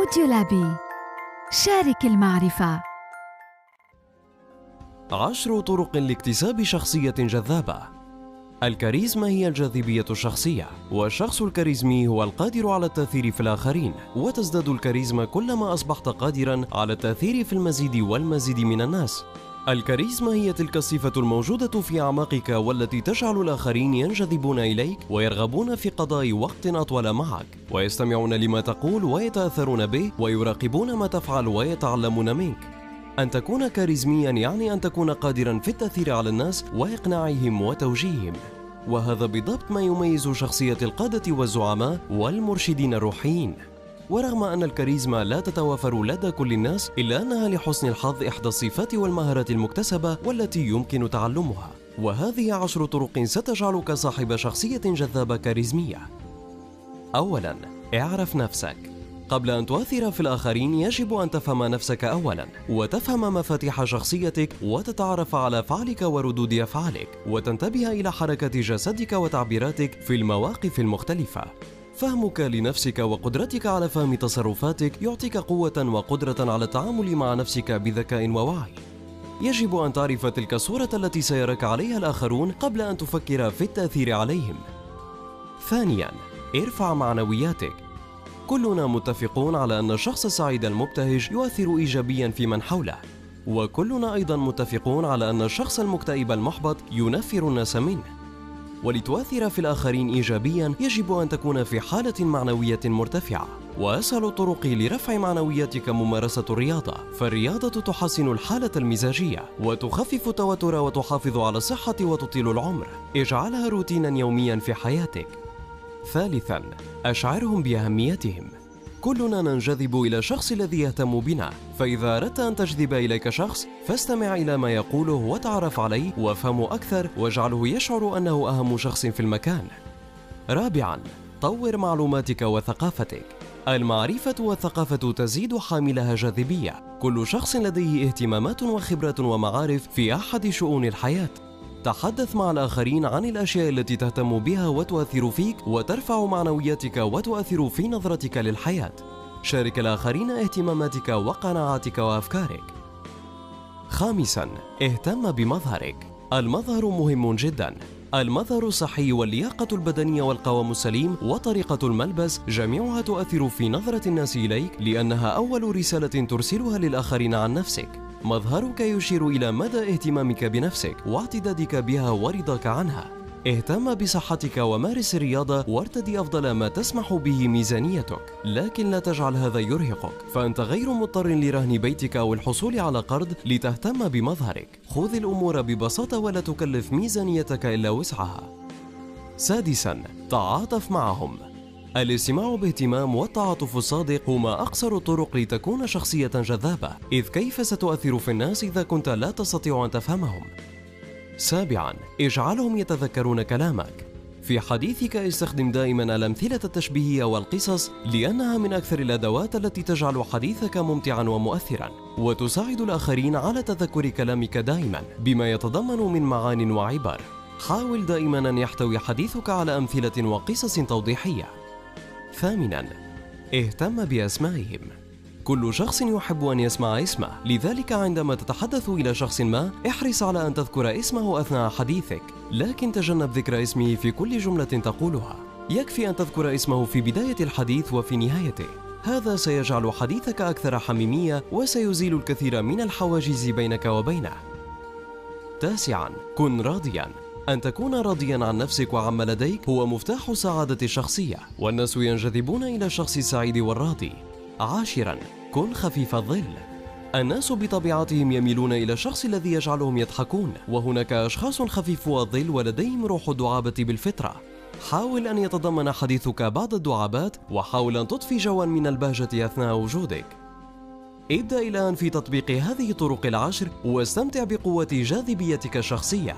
أوديولابي. شارك المعرفة. 10 طرق لاكتساب شخصية جذابة. الكاريزما هي الجاذبية الشخصية، والشخص الكاريزمي هو القادر على التأثير في الآخرين، وتزداد الكاريزما كلما أصبحت قادرا على التأثير في المزيد والمزيد من الناس. الكاريزما هي تلك الصفة الموجودة في أعماقك والتي تجعل الآخرين ينجذبون إليك ويرغبون في قضاء وقت أطول معك، ويستمعون لما تقول ويتأثرون به، ويراقبون ما تفعل ويتعلمون منك. أن تكون كاريزميا يعني أن تكون قادرا في التأثير على الناس وإقناعهم وتوجيههم، وهذا بالضبط ما يميز شخصية القادة والزعماء والمرشدين الروحيين. ورغم أن الكاريزما لا تتوافر لدى كل الناس، إلا أنها لحسن الحظ إحدى الصفات والمهارات المكتسبة والتي يمكن تعلمها. وهذه 10 طرق ستجعلك صاحب شخصية جذابة كاريزمية. أولاً، اعرف نفسك. قبل أن تؤثر في الآخرين يجب أن تفهم نفسك أولاً، وتفهم مفاتيح شخصيتك، وتتعرف على فعلك وردود أفعالك، وتنتبه إلى حركة جسدك وتعبيراتك في المواقف المختلفة. فهمك لنفسك وقدرتك على فهم تصرفاتك يعطيك قوة وقدرة على التعامل مع نفسك بذكاء ووعي. يجب أن تعرف تلك الصورة التي سيراك عليها الآخرون قبل أن تفكر في التأثير عليهم. ثانياً، ارفع معنوياتك. كلنا متفقون على أن الشخص السعيد المبتهج يؤثر إيجابياً في من حوله، وكلنا أيضاً متفقون على أن الشخص المكتئب المحبط ينفر الناس منه. ولتؤثر في الآخرين إيجابياً يجب أن تكون في حالة معنوية مرتفعة، وأسهل الطرق لرفع معنوياتك ممارسة الرياضة، فالرياضة تحسن الحالة المزاجية وتخفف التوتر وتحافظ على الصحة وتطيل العمر. اجعلها روتيناً يومياً في حياتك. ثالثاً، أشعرهم بأهميتهم. كلنا ننجذب إلى الشخص الذي يهتم بنا، فإذا أردت أن تجذب إليك شخص فاستمع إلى ما يقوله وتعرف عليه وافهمه أكثر، واجعله يشعر أنه أهم شخص في المكان. رابعاً، طور معلوماتك وثقافتك. المعرفة والثقافة تزيد حاملها جاذبية. كل شخص لديه اهتمامات وخبرات ومعارف في أحد شؤون الحياة. تحدث مع الآخرين عن الأشياء التي تهتم بها وتؤثر فيك وترفع معنوياتك وتؤثر في نظرتك للحياة. شارك الآخرين اهتماماتك وقناعاتك وأفكارك. خامساً، اهتم بمظهرك. المظهر مهم جداً. المظهر الصحي واللياقة البدنية والقوام السليم وطريقة الملبس جميعها تؤثر في نظرة الناس إليك، لأنها أول رسالة ترسلها للآخرين عن نفسك. مظهرك يشير إلى مدى اهتمامك بنفسك واعتدادك بها ورضاك عنها. اهتم بصحتك ومارس الرياضة وارتدي أفضل ما تسمح به ميزانيتك، لكن لا تجعل هذا يرهقك، فأنت غير مضطر لرهن بيتك أو الحصول على قرض لتهتم بمظهرك. خذ الأمور ببساطة ولا تكلف ميزانيتك إلا وسعها. سادساً، تعاطف معهم. الاستماع باهتمام والتعاطف الصادق هما أقصر الطرق لتكون شخصية جذابة، إذ كيف ستؤثر في الناس إذا كنت لا تستطيع أن تفهمهم؟ سابعاً، اجعلهم يتذكرون كلامك. في حديثك استخدم دائماً الأمثلة التشبيهية والقصص، لأنها من أكثر الأدوات التي تجعل حديثك ممتعاً ومؤثراً، وتساعد الآخرين على تذكر كلامك دائماً بما يتضمن من معان وعبر. حاول دائماً أن يحتوي حديثك على أمثلة وقصص توضيحية. ثامناً، اهتم بأسمائهم. كل شخص يحب أن يسمع اسمه، لذلك عندما تتحدث إلى شخص ما احرص على أن تذكر اسمه أثناء حديثك، لكن تجنب ذكر اسمه في كل جملة تقولها. يكفي أن تذكر اسمه في بداية الحديث وفي نهايته. هذا سيجعل حديثك أكثر حميمية وسيزيل الكثير من الحواجز بينك وبينه. تاسعاً، كن راضياً. أن تكون راضياً عن نفسك وعما لديك هو مفتاح سعادة الشخصية، والناس ينجذبون إلى الشخص السعيد والراضي. عاشراً، كن خفيف الظل. الناس بطبيعتهم يميلون إلى الشخص الذي يجعلهم يضحكون، وهناك أشخاص خفيفو الظل ولديهم روح الدعابة بالفطرة. حاول أن يتضمن حديثك بعض الدعابات، وحاول أن تضفي جواً من البهجة أثناء وجودك. ابدأ الآن في تطبيق هذه الطرق 10 واستمتع بقوة جاذبيتك الشخصية.